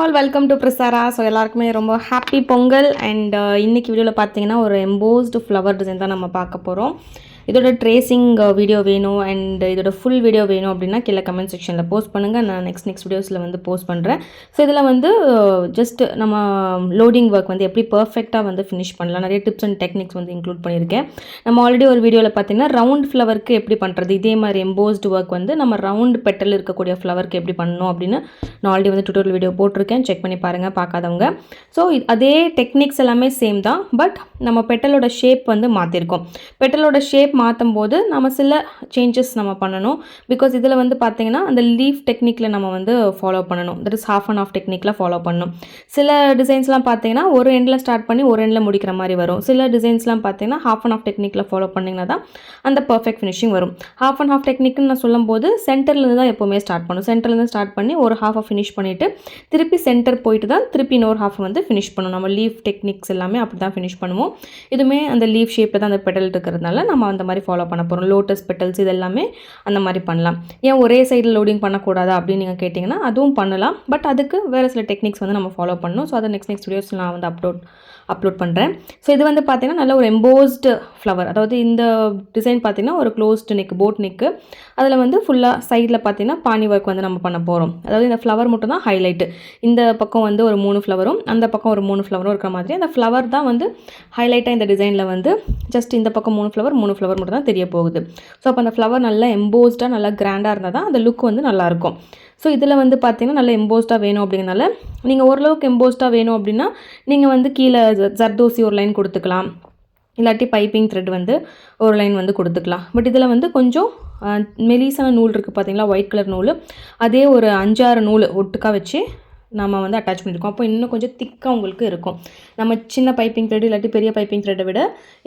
All welcome to Prasara. So எல்லாருக்குமே ரொம்ப happy Pongal. And இன்றைக்கி வீடியோவில் பார்த்தீங்கன்னா ஒரு எம்போஸ்டு ஃப்ளவர் டிசைன் தான் நம்ம பார்க்க போகிறோம். இதோட ட்ரேசிங் வீடியோ வேணும் அண்ட் இதோட ஃபுல் வீடியோ வேணும் அப்படின்னா கீழே கமெண்ட் செக்ஷனில் போஸ்ட் பண்ணுங்கள். நான் நெக்ஸ்ட் வீடியோஸில் வந்து போஸ்ட் பண்ணுறேன். ஸோ இதில் வந்து ஜஸ்ட் நம்ம லோடிங் ஒர்க் வந்து எப்படி பர்ஃபெக்டாக வந்து ஃபினிஷ் பண்ணலாம், நிறைய டிப்ஸ் அண்ட் டெக்னிக்ஸ் வந்து இன்க்ளூட் பண்ணியிருக்கேன். நம்ம ஆல்ரெடி ஒரு வீடியோவில் பார்த்தீங்கன்னா ரவுண்ட் ஃப்ளவருக்கு எப்படி பண்ணுறது, இதே மாதிரி எம்போஸ்டு ஒர்க் வந்து நம்ம ரவுண்ட் பெட்டல் இருக்கக்கூடிய ஃப்ளவருக்கு எப்படி பண்ணணும் அப்படின்னு நான் ஆல்ரெடி வந்து டுட்டோரியல் வீடியோ போட்டிருக்கேன். செக் பண்ணி பாருங்கள் பார்க்காதவங்க. ஸோ அதே டெக்னிக்ஸ் எல்லாமே சேம் தான், பட் நம்ம பெட்டலோட ஷேப் வந்து மாற்றிருக்கோம். பெட்டலோட ஷேப் மாற்றும் போது நம்ம சில சேஞ்சஸ் நம்ம பண்ணணும். பிகாஸ் இதில் வந்து பார்த்தீங்கன்னா அந்த லீஃப் டெக்னிக்கில் நம்ம வந்து ஃபாலோ பண்ணணும். That is half and half டெக்னிக்கில் ஃபாலோ பண்ணணும். சில டிசைன்ஸ்லாம் பார்த்தீங்கன்னா ஒரு எண்டில் ஸ்டார்ட் பண்ணி ஒரு எண்டில் முடிக்கிற மாதிரி வரும். சில டிசைன்ஸ்லாம் பார்த்தீங்கன்னா ஹாஃப் அண்ட் ஆஃப் டெக்னிக்கில் ஃபாலோ பண்ணிங்கன்னா தான் அந்த பர்ஃபெக்ட் ஃபினிஷிங் வரும். ஹாஃப் அண்ட் ஆஃப் டெக்னிக்னு நான் சொல்லும்போது சென்டர்லேருந்து தான் எப்போவுமே ஸ்டார்ட் பண்ணணும். சென்டர்லேருந்து ஸ்டார்ட் பண்ணி ஒரு ஹாஃபை ஃபினிஷ் பண்ணிவிட்டு திருப்பி சென்டர் போயிட்டு தான் திருப்பி இன்னொரு ஹாஃப் வந்து ஃபினிஷ் பண்ணணும். நம்ம லீஃப் டெக்னிக்ஸ் எல்லாமே அப்படி தான் ஃபினிஷ் பண்ணுவோம். இதுவுமே அந்த லீஃப் ஷேப்பில் தான் அந்த பெட்டல் இருக்கிறதுனால நம்ம அந்த மாதிரி ஃபாலோ பண்ண போகிறோம். லோட்டஸ் பெட்டல்ஸ் இது எல்லாமே அந்த மாதிரி பண்ணலாம். ஏன் ஒரே சைடில் லோடிங் பண்ணக்கூடாதா அப்படின்னு நீங்கள் கேட்டிங்கன்னா அதுவும் பண்ணலாம். பட் அதுக்கு வேறு சில டெக்னிக்ஸ் வந்து நம்ம ஃபாலோ பண்ணணும். ஸோ அதை நெக்ஸ்ட் வீடியோஸ் நான் வந்து அப்லோட் பண்ணுறேன். ஸோ இது வந்து பார்த்திங்கன்னா நல்ல ஒரு எம்போஸ்டு ஃப்ளவர். அதாவது இந்த டிசைன் பார்த்திங்கன்னா ஒரு க்ளோஸ்டு நெக், போட் நெக்கு. அதில் வந்து ஃபுல்லாக சைடில் பார்த்திங்கன்னா பானி ஒர்க் வந்து நம்ம பண்ண போகிறோம். அதாவது இந்த ஃப்ளவர் மட்டும் தான் ஹைலைட்டு. இந்த பக்கம் வந்து ஒரு 3 ஃப்ளவரும் அந்த பக்கம் ஒரு 3 ஃப்ளவரும் இருக்கிற மாதிரி அந்த ஃப்ளவர் தான் வந்து ஹைலைட்டாக இந்த டிசைனில் வந்து ஜஸ்ட் இந்த பக்கம் 3 ஃப்ளவர் மட்டும் தான் தெரிய போகுது. ஸோ அப்போ அந்த ஃப்ளவர் நல்லா எம்போஸ்டாக நல்லா கிராண்டாக இருந்தால் தான் அந்த லுக் வந்து நல்லாயிருக்கும். ஸோ இதில் வந்து பார்த்திங்கன்னா நல்லா எம்போஸ்டாக வேணும் அப்படிங்கிறனால நீங்கள் ஓரளவுக்கு எம்போஸ்டாக வேணும் அப்படின்னா நீங்கள் வந்து கீழே ஜர்தோசி ஒரு லைன் கொடுத்துக்கலாம், இல்லாட்டி பைப்பிங் த்ரெட் வந்து ஒரு லைன் வந்து கொடுத்துக்கலாம். பட் இதில் வந்து கொஞ்சம் மெலிசான நூல் இருக்குது பார்த்தீங்களா, ஒயிட் கலர் நூல், அதே ஒரு 5-6 நூல் ஒட்டுக்காக வச்சு நம்ம வந்து அட்டாச் பண்ணியிருக்கோம். அப்போ இன்னும் கொஞ்சம் திக்காக உங்களுக்கு இருக்கும். நம்ம சின்ன பைப்பிங் த்ரெட் இல்லாட்டி பெரிய பைப்பிங் த்ரெட்டை விட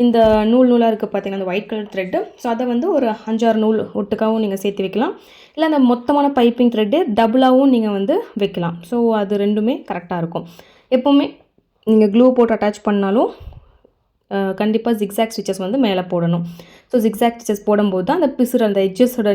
இந்த நூலாக இருக்குது பார்த்தீங்கன்னா அந்த ஒயிட் கலர் த்ரெட்டு. ஸோ அதை வந்து ஒரு 5-6 நூல் ஒட்டுக்காகவும் நீங்கள் சேர்த்து வைக்கலாம். இல்லை அந்த மொத்தமான பைப்பிங் த்ரெட்டு டபுளாகவும் நீங்கள் வந்து வைக்கலாம். ஸோ அது ரெண்டுமே கரெக்டாக இருக்கும். எப்போவுமே நீங்கள் க்ளூ போட்டு அட்டாச் பண்ணாலும் கண்டிப்பாக ஜிக்ஸாக் ஸ்டிச்சஸ் வந்து மேலே போடணும். ஸோ ஜிக்ஸாக் ஸ்டிச்சஸ் போடும்போது தான் அந்த பிசுறு அந்த எட்ஜஸோட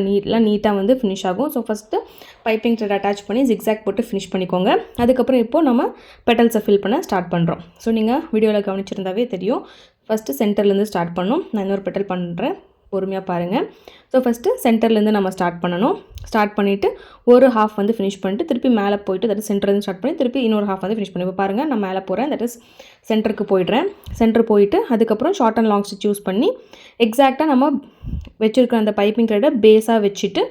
நீட்டாக வந்து ஃபினிஷ் ஆகும். So first piping thread attach பண்ணி ஜிக்ஸாக் போட்டு ஃபினிஷ் பண்ணிக்கோங்க. அதுக்கப்புறம் இப்போது நம்ம பெட்டல்ஸை ஃபில் பண்ண ஸ்டார்ட் பண்ணுறோம். ஸோ நீங்கள் வீடியோவில் கவனிச்சிருந்தாவே தெரியும். ஃபஸ்ட்டு சென்டர்லேருந்து ஸ்டார்ட் பண்ணணும். நான் இன்னொரு பெட்டல் பண்ணுறேன், பொறுமையாக பாருங்கள். ஸோ ஃபஸ்ட்டு சென்டர்லேருந்து நம்ம ஸ்டார்ட் பண்ணணும். ஸ்டார்ட் பண்ணிவிட்டு ஒரு ஹாஃப் வந்து ஃபினிஷ் பண்ணிட்டு திருப்பி மேலே போயிட்டு தட் இஸ் சென்டர்லேருந்து ஸ்டார்ட் பண்ணி திருப்பி இன்னொரு ஹாஃப் வந்து ஃபினிஷ் பண்ணி. இப்போ பாருங்கள் நான் மேலே போகிறேன், தட் இஸ் சென்டருக்கு போயிடுறேன். சென்டர் போயிட்டு அதுக்கப்புறம் short and long stitch use பண்ணி எக்ஸாக்டாக நம்ம வச்சுருக்கிற அந்த பைப்பிங் த்ரெட்டை பேஸாக வச்சுட்டு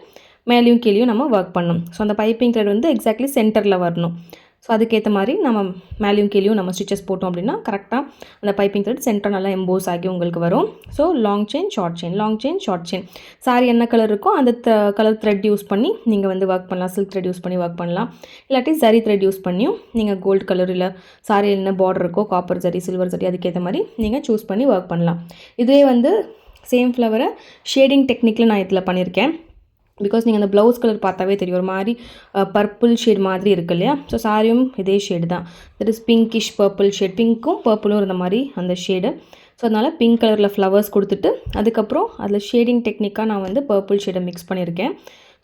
மேலேயும் கீழேயும் நம்ம ஒர்க் பண்ணணும். ஸோ அந்த பைப்பிங் த்ரெட் வந்து எக்ஸாக்ட்லி சென்டரில் வரணும். ஸோ அதுக்கேற்ற மாதிரி நம்ம மேலேயும் கீழேயும் நம்ம ஸ்டிச்சஸ் போட்டோம் அப்படின்னா கரெக்டாக அந்த பைப்பிங் த்ரெட் சென்டர் நல்லா எம்போஸ் ஆகி உங்களுக்கு வரும். So long chain, short chain, long chain, short chain. Sorry என்ன கலர் இருக்கோ அந்த கலர் த்ரெட் யூஸ் பண்ணி நீங்கள் வந்து ஒர்க் பண்ணலாம். சில்க் த்ரெட் யூஸ் பண்ணி ஒர்க் பண்ணலாம், இல்லாட்டி ஜரி த்ரெட் யூஸ் பண்ணியும் நீங்கள் கோல்டு கலர் இல்லை சாரி என்ன பார்டர் இருக்கோ காப்பர் ஜரி, சில்வர் ஜரி அதுக்கேற்ற மாதிரி நீங்கள் சூஸ் பண்ணி ஒர்க் பண்ணலாம். இதே வந்து சேம் ஃப்ளவரை ஷேடிங் டெக்னிக்கில் நான் இதில் பண்ணியிருக்கேன். பிகாஸ் நீங்கள் அந்த ப்ளவுஸ் கலர் பார்த்தாவே தெரியும், ஒரு மாதிரி பர்பிள் ஷேட் மாதிரி இருக்குது இல்லையா. ஸோ சாரியும் இதே ஷேடு தான், that is pinkish purple shade, பிங்க்கும் பர்பிளும் இருந்த மாதிரி அந்த ஷேடு. ஸோ அதனால் பிங்க் கலரில் ஃப்ளவர்ஸ் கொடுத்துட்டு அதுக்கப்புறம் அதில் ஷேடிங் டெக்னிக்காக நான் வந்து பர்பிள் ஷேடை மிக்ஸ் பண்ணியிருக்கேன்.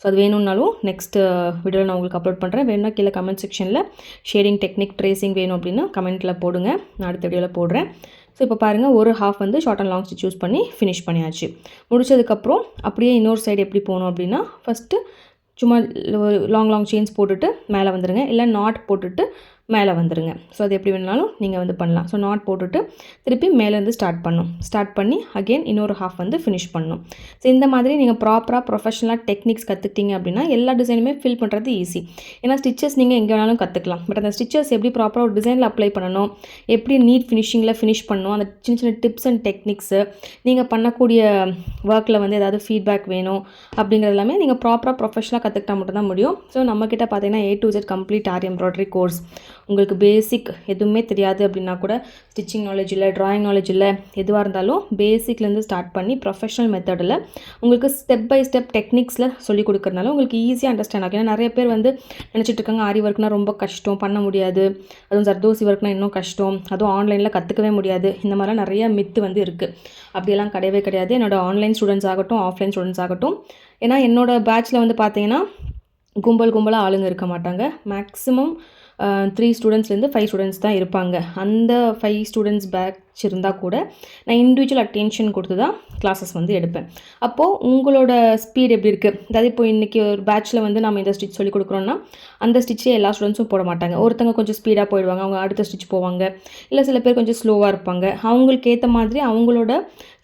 ஸோ அது வேணும்னாலும் நெக்ஸ்ட் வீடியோவில் நான் உங்களுக்கு அப்லோட் பண்ணுறேன். வேணும்னா கீழே கமெண்ட் செக்ஷனில் ஷேடிங் டெக்னிக் ட்ரேசிங் வேணும் அப்படின்னா கமெண்ட்டில் போடுங்க, நான் அடுத்த வீடியோவில் போடுறேன். ஸோ இப்போ பாருங்கள் ஒரு ஹாஃப் வந்து short and long stitch use பண்ணி ஃபினிஷ் பண்ணியாச்சு. முடிச்சதுக்கப்புறம் அப்படியே இன்னொரு சைடு எப்படி போகணும் அப்படின்னா ஃபஸ்ட்டு சும்மா லாங் செயின்ஸ் போட்டுட்டு மேலே வந்துடுங்க, இல்லை நாட் போட்டுட்டு மேலே வந்துடுங்க. ஸோ அது எப்படி வேணாலும் நீங்கள் வந்து பண்ணலாம். ஸோ நாட் போட்டுட்டு திருப்பி மேலேருந்து ஸ்டார்ட் பண்ணி அகெயின் இன்னொரு ஹாஃப் வந்து ஃபினிஷ் பண்ணணும். ஸோ இந்த மாதிரி நீங்கள் ப்ராப்பராக ப்ரொஃபஷனலாக டெக்னிக்ஸ் கற்றுக்கிட்டீங்க அப்படின்னா எல்லா டிசைனுமே ஃபில் பண்ணுறது ஈஸி. ஏன்னா ஸ்டிச்சஸ் நீங்கள் எங்கே வேணாலும் கற்றுக்கலாம். பட் அந்த ஸ்டிச்சஸ் எப்படி ப்ராப்பராக ஒரு டிசைனில் அப்ளை பண்ணணும், எப்படி நீட் ஃபினிஷிங்கில் ஃபினிஷ் பண்ணணும், அந்த சின்ன டிப்ஸ் அண்ட் டெக்னிக்ஸு, நீங்கள் பண்ணக்கூடிய ஒர்க்கில் வந்து ஏதாவது ஃபீட்பேக் வேணும் அப்படிங்கிறது எல்லாமே நீங்கள் ப்ராப்பராக ப்ரொஃபஷனலாக கற்றுக்கிட்டா மட்டும்தான் முடியும். ஸோ நம்மக்கிட்ட பார்த்தீங்கன்னா A to Z complete aari embroidery course. உங்களுக்கு பேசிக் எதுவுமே தெரியாது அப்படின்னா கூட, ஸ்டிச்சிங் நாலேஜ் இல்லை, ட்ராயிங் நாலேஜ் இல்லை, எதுவாக இருந்தாலும் பேசிக்லேருந்து ஸ்டார்ட் பண்ணி ப்ரொஃபஷனல் மெத்தடில் உங்களுக்கு ஸ்டெப் பை ஸ்டெப் டெக்னிக்ஸில் சொல்லிக் கொடுக்குறதுனால உங்களுக்கு ஈஸியாக அண்டர்ஸ்டாண்ட் ஆகும். ஏன்னா நிறைய பேர் வந்து நினச்சிட்டு இருக்காங்க ஆரி ஒர்க்னால் ரொம்ப கஷ்டம், பண்ண முடியாது, அதுவும் ஜர்தோசி ஒர்க்னால் இன்னும் கஷ்டம், அதுவும் ஆன்லைனில் கற்றுக்கவே முடியாது, இந்த மாதிரிலாம் நிறைய மித்து வந்து இருக்குது. அப்படியெல்லாம் கிடையவே கிடையாது. என்னோடய ஆன்லைன் ஸ்டூடெண்ட்ஸ் ஆகட்டும், ஆஃப்லைன் ஸ்டூடெண்ட்ஸ் ஆகட்டும், ஏன்னா என்னோடய பேட்சில் வந்து பார்த்தீங்கன்னா கும்பலாக ஆளுங்க இருக்க மாட்டாங்க. மேக்ஸிமம் 3 ஸ்டூடெண்ட்ஸ்லேருந்து 5 ஸ்டூடெண்ட்ஸ் தான் இருப்பாங்க. அந்த 5 ஸ்டூடெண்ட்ஸ் பேட்ச் இருந்தால் கூட நான் இண்டிவிஜுவல் அட்டென்ஷன் கொடுத்து தான் கிளாஸஸ் வந்து எடுப்பேன். அப்போது உங்களோட ஸ்பீட் எப்படி இருக்குது, அதாவது இப்போ இன்றைக்கி ஒரு பேட்ச்சில் வந்து நம்ம இந்த ஸ்டிச் சொல்லி கொடுக்குறோன்னா அந்த ஸ்டிச்சே எல்லா ஸ்டூடெண்ட்ஸும் போட மாட்டாங்க. ஒருத்தங்க கொஞ்சம் ஸ்பீடாக போயிடுவாங்க, அவங்க அடுத்த ஸ்டிச் போவாங்க. இல்லை சில பேர் கொஞ்சம் ஸ்லோவாக இருப்பாங்க. அவங்களுக்கு ஏற்ற மாதிரி அவங்களோட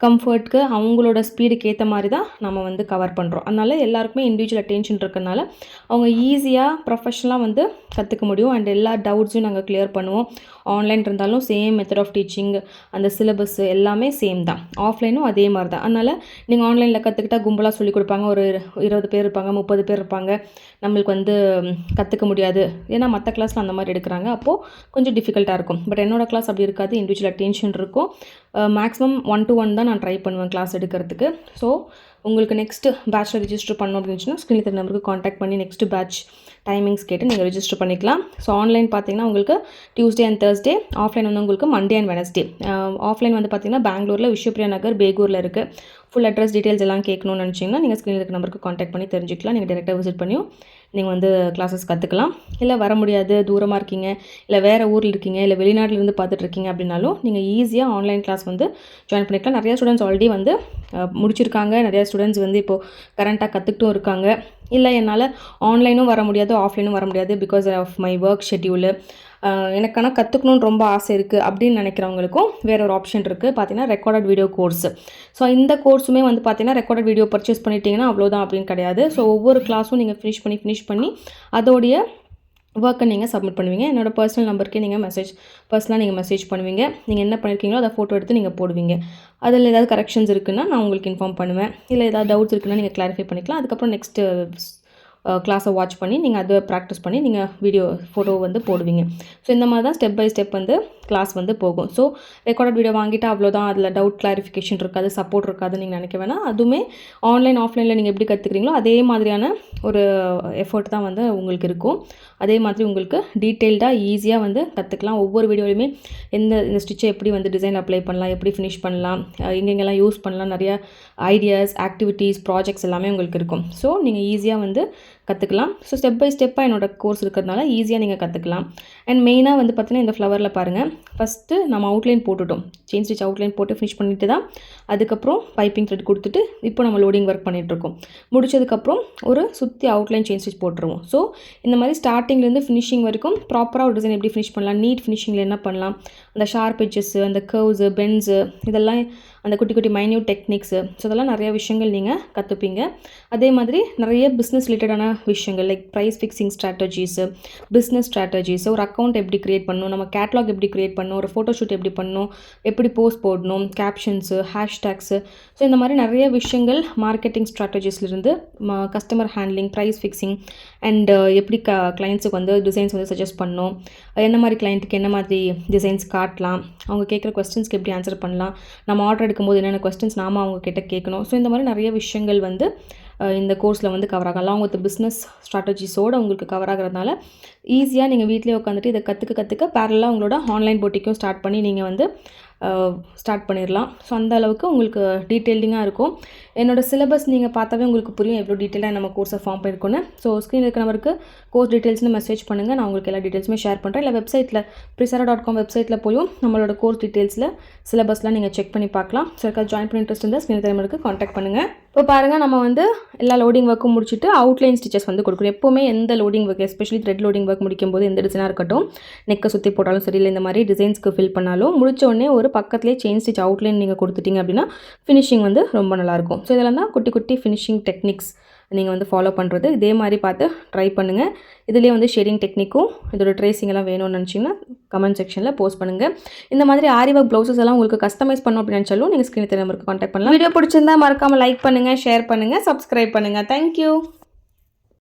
கம்ஃபர்ட்க்கு அவங்களோட ஸ்பீடுக்கு ஏற்ற மாதிரி தான் நம்ம வந்து கவர் பண்ணுறோம். அதனால் எல்லாருக்குமே இண்டிவிஜுவல் அட்டென்ஷன் இருக்கனால அவங்க ஈஸியாக ப்ரொஃபஷனலாக வந்து கற்றுக்க முடியும். அண்ட் எல்லா டவுட்ஸையும் நாங்கள் கிளியர் பண்ணுவோம். ஆன்லைன் இருந்தாலும் சேம் மெத்தட் ஆஃப் டீச்சிங், அந்த சிலபஸ் எல்லாமே சேம் தான். ஆஃப்லைனும் அதே மாதிரி தான். அதனால் நீங்கள் ஆன்லைனில் கற்றுக்கிட்டா கும்பலாக சொல்லிக் கொடுப்பாங்க. ஒரு 20 பேர் இருப்பாங்க, 30 பேர் இருப்பாங்க. நம்மளுக்கு வந்து கற்றுக்க முடியாது. ஏன்னா மற்ற கிளாஸில் அந்த மாதிரி எடுக்கிறாங்க. அப்போது கொஞ்சம் டிஃபிகல்ட்டாக இருக்கும். பட் என்னோடய கிளாஸ் அப்படி இருக்காது. இண்டிவிஜுவல் அட்டென்ஷன் இருக்கும். மேக்ஸிமம் 1-to-1 தான் நான் ட்ரை பண்ணுவேன் கிளாஸ் எடுக்கிறதுக்கு. ஸோ உங்களுக்கு நெக்ஸ்ட்டு பேட்ச்சில் ரிஜிஸ்டர் பண்ணணும் அப்படின்னு ஸ்க்ரீனில் தெரிய நம்பருக்கு காண்டாக்ட் பண்ணி நெக்ஸ்ட்டு பேட்ச் டைமிங்ஸ் கேட்டு நீங்கள் ரிஜிஸ்டர் பண்ணிக்கலாம். ஸோ ஆன்லைன் பார்த்தீங்கன்னா உங்களுக்கு டியூஸ்டே அண்ட் தேர்ஸ்டே, ஆஃப்லைன் வந்து உங்களுக்கு மண்டே அண்ட் வெனஸ்டே. ஆஃப்லைன் வந்து பார்த்தீங்கன்னா பெங்களூரில் விஸ்வபிரியா நகர் பேகூரில் இருக்குது. ஃபுல் அட்ரஸ் டீட்டெயில்ஸ் எல்லாம் கேட்கணும்னு நினச்சிங்கன்னா நீங்கள் ஸ்க்ரீனில் இருக்க நம்பருக்கு காண்டாக்ட் பண்ணி தெரிஞ்சுக்கலாம். நீங்கள் டேரெக்டாக விசிட் பண்ணியும் நீங்கள் வந்து கிளாஸஸ் கற்றுக்கலாம். இல்லை வர முடியாது, தூரமாக இருக்கீங்க, இல்லை வேறு ஊரில் இருக்கீங்க, இல்லை வெளிநாட்டிலேருந்து பார்த்துட்ருக்கீங்க அப்படின்னாலும் நீங்கள் ஈஸியாக ஆன்லைன் கிளாஸ் வந்து ஜாயின் பண்ணிக்கலாம். நிறையா ஸ்டூடெண்ட்ஸ் ஆல்ரெடி வந்து முடிச்சிருக்காங்க. நிறையா ஸ்டூடெண்ட்ஸ் வந்து இப்போது கரண்ட்டாக கற்றுக்கிட்டும் இருக்காங்க. இல்லை என்னால் ஆன்லைனும் வர முடியாது, ஆஃப்லைனும் வர முடியாது because of my work schedule. எனக்கு ஆனால் கற்றுக்கணுன்னு ரொம்ப ஆசை இருக்குது அப்படின்னு நினைக்கிறவங்களுக்கும் வேறு ஒரு ஆப்ஷன் இருக்குது. பார்த்தீங்கன்னா ரெக்கார்டட் வீடியோ கோர்ஸ். ஸோ இந்த கோர்ஸுமே வந்து பார்த்தீங்கன்னா ரெக்கார்டட் வீடியோ பர்ச்சேஸ் பண்ணிட்டீங்கன்னா அவ்வளோதான் அப்படின்னு கிடையாது. ஸோ ஒவ்வொரு கிளாஸும் நீங்கள் ஃபினிஷ் பண்ணி அதோடைய ஒர்க்கை நீங்கள் சப்மிட் பண்ணுவீங்க. என்னோடய பர்சனல் நம்பருக்கே நீங்கள் பர்சனலாக நீங்கள் மெசேஜ் பண்ணுவீங்க. நீங்கள் என்ன பண்ணியிருக்கீங்களோ அதை ஃபோட்டோ எடுத்து நீங்கள் போடுவீங்க. அதில் ஏதாவது கரெக்ஷன்ஸ் இருக்குன்னா நான் உங்களுக்கு இன்ஃபார்ம் பண்ணுவேன். இல்லை ஏதாவது டவுட்ஸ் இருக்குன்னா நீங்கள் கிளாரிஃபை பண்ணிக்கலாம். அதுக்கப்புறம் நெக்ஸ்ட்டு கிளாஸை வாட்ச் பண்ணி நீங்கள் அதை ப்ராக்டிஸ் பண்ணி நீங்கள் ஃபோட்டோ வந்து போடுவீங்க. ஸோ இந்த மாதிரி தான் ஸ்டெப் பை ஸ்டெப் வந்து கிளாஸ் வந்து போகும். ஸோ ரெக்கார்டட் வீடியோ வாங்கிட்டு அவ்வளோதான், அதில் டவுட் கிளாரிஃபிகேஷன் இருக்காது, சப்போர்ட் இருக்காதுன்னு நீங்கள் நினைக்க வேணாம். அதுவுமே ஆன்லைன் ஆஃப்லைனில் நீங்கள் எப்படி கற்றுக்குறீங்களோ அதே மாதிரியான ஒரு எஃபர்ட் தான் வந்து உங்களுக்கு இருக்கும். அதே மாதிரி உங்களுக்கு டீட்டெயில்டாக ஈஸியாக வந்து கற்றுக்கலாம். ஒவ்வொரு வீடியோலையுமே இந்த ஸ்டிச்சை எப்படி வந்து டிசைன் அப்ளை பண்ணலாம், எப்படி ஃபினிஷ் பண்ணலாம், எங்கெங்கெல்லாம் யூஸ் பண்ணலாம், நிறையா ஐடியாஸ், ஆக்டிவிட்டீஸ், ப்ராஜெக்ட்ஸ் எல்லாமே உங்களுக்கு இருக்கும். ஸோ நீங்கள் ஈஸியாக வந்து கற்றுக்கலாம். ஸோ ஸ்டெப் பை ஸ்டெப்பாக என்னோடய கோர்ஸ் இருக்கிறதுனால ஈஸியாக நீங்கள் கற்றுக்கலாம். அண்ட் மெயினாக வந்து பார்த்தீங்கன்னா இந்த ஃப்ளவரில் பாருங்கள், ஃபஸ்ட்டு நம்ம அவுட்லைன் போட்டுட்டோம். செயின் ஸ்டிச் அவுட்லைன் போட்டு ஃபினிஷ் பண்ணிட்டு தான் அதுக்கப்புறம் பைப்பிங் த்ரெட் கொடுத்துட்டு இப்போ நம்ம லோடிங் ஒர்க் பண்ணிகிட்ருக்கோம். முடிச்சதுக்கப்புறம் ஒரு சுற்றி அவுட்லைன் செயின் ஸ்டிச் போட்டுருவோம். ஸோ இந்த மாதிரி ஸ்டார்டிங்லேருந்து ஃபினிஷிங் வரைக்கும் ப்ராப்பராக ஒரு டிசைன் எப்படி ஃபினிஷ் பண்ணலாம், நீட் ஃபினிஷிங்கில் என்ன பண்ணலாம், அந்த ஷார்ப் எட்ஜஸ்ஸு, அந்த கர்வ்ஸு, பென்ஸு, இதெல்லாம் அந்த குட்டி குட்டி மைன்யூட் டெக்னிக்ஸு, ஸோ அதெல்லாம் நிறைய விஷயங்கள் நீங்கள் கற்றுப்பீங்க. அதே மாதிரி நிறைய பிஸ்னஸ் ரிலேட்டடான விஷயங்கள் like price fixing strategies, business strategies, ஒரு அக்கௌண்ட் எப்படி க்ரியேட் பண்ணணும், நம்ம கேட்லாக் எப்படி க்ரியேட் பண்ணணும், ஒரு ஃபோட்டோஷூட் எப்படி பண்ணணும், எப்படி போஸ்ட் போடணும், கேப்ஷன்ஸு, ஹேஷ்டேக்ஸு, ஸோ இந்த மாதிரி நிறைய விஷயங்கள் மார்க்கெட்டிங் ஸ்ட்ராட்டஜிஸ்லேருந்து customer handling, price fixing and எப்படி கிளைண்ட்ஸுக்கு வந்து டிசைன்ஸ் வந்து சஜஸ்ட் பண்ணணும், என்ன மாதிரி கிளைண்ட்டுக்கு என்ன மாதிரி டிசைன்ஸ் காட்டலாம், அவங்க கேட்குற கொஸ்டின்ஸ்க்கு எப்படி ஆன்சர் பண்ணலாம், நம்ம ஆர்டர் எடுக்கும்போது என்னென்ன கொஸ்டின்ஸ் நாம அவங்க கிட்ட கேட்கணும். ஸோ இந்த மாதிரி நிறைய விஷயங்கள் வந்து இந்த கோர்ஸில் வந்து கவர் ஆகும். அலாங் வித் பிஸ்னஸ் ஸ்ட்ராட்டஜிஸோடு உங்களுக்கு கவர் ஆகிறதுனால ஈஸியாக நீங்கள் வீட்டிலே உட்காந்துட்டு இதை கற்றுக்க பேரலாக உங்களோட ஆன்லைன் போட்டிக்கும் ஸ்டார்ட் பண்ணி நீங்கள் வந்து ஸ்டார்ட் பண்ணிடலாம். ஸோ அந்த அளவுக்கு உங்களுக்கு டீட்டெயிலிங்காக இருக்கும். என்னோடய சிலபஸ் நீங்கள் பார்த்தாவே உங்களுக்கு புரியும் எவ்வளோ டீட்டெயிலாக நம்ம கோர்ஸை ஃபார்ம் பண்ணியிருக்கோன்னு. ஸோ ஸ்க்ரீனில் இருக்கிற நம்பருக்கு கோர்ஸ் டீட்டெயில்ஸ்னு மெசேஜ் பண்ணுங்கள். நான் உங்களுக்கு எல்லா டீட்டெயில்ஸுமே ஷேர் பண்ணுறேன். இல்லை வெப்சைட்டில் prisara.com வெப்சைட்டில் போயும் நம்மளோட கோர்ஸ் டீட்டெயில்ஸில் சிலபஸ்லாம் நீங்கள் செக் பண்ணி பார்க்கலாம். ஸோ இருக்க ஜாயின் பண்ணி இன்ட்ரெஸ்ட் இருந்தால் ஸ்க்ரீனில் இருக்கிற நம்பருக்கு காண்டாக்ட் பண்ணுங்கள். இப்போ பாருங்கள், நம்ம வந்து எல்லா லோடிங் ஒர்க்கும் முடிச்சுட்டு அவுட்லைன் ஸ்டிச்சஸ் வந்து கொடுக்குறோம். எப்போவுமே எந்த loading work, especially thread loading work முடிக்கும்போது எந்த டிசைனாக இருக்கட்டும், நெக்கை சுற்றி போட்டாலும் சரி, இல்லை இந்த மாதிரி டிசைன்ஸ்க்கு ஃபில் பண்ணாலும் முடிச்ச உடனே ஒரு பக்கத்துலேயே செயின் ஸ்டிச் அவுட்லைன் நீங்கள் கொடுத்துட்டீங்க அப்படின்னா ஃபினிஷிங் வந்து ரொம்ப நல்லாயிருக்கும். ஸோ இதெல்லாம் தான் குட்டி குட்டி ஃபினிஷிங் டெக்னிக்ஸ் நீங்கள் வந்து ஃபாலோ பண்ணுறது. இதே மாதிரி பார்த்து ட்ரை பண்ணுங்கள். இதுலேயே வந்து ஷேடிங் டெக்னிக்கும் இதோட ட்ரேசிங் எல்லாம் வேணும்னு நினச்சிங்கன்னா கமெண்ட் செக்ஷனில் போஸ்ட் பண்ணுங்கள். இந்த மாதிரி ஆரி ஒர்க் ப்ளவுசஸ் எல்லாம் உங்களுக்கு கஸ்டமைஸ் பண்ணணும் அப்படின்னு நினச்சாலும் நீங்கள் ஸ்க்ரீனில் தெரிய நம்பருக்கு காண்டாக்ட் பண்ணலாம். வீடியோ பிடிச்சிருந்தா மறக்காமல் லைக் பண்ணுங்கள், ஷேர் பண்ணுங்கள், சப்ஸ்கிரைப் பண்ணுங்கள். தேங்க்யூ.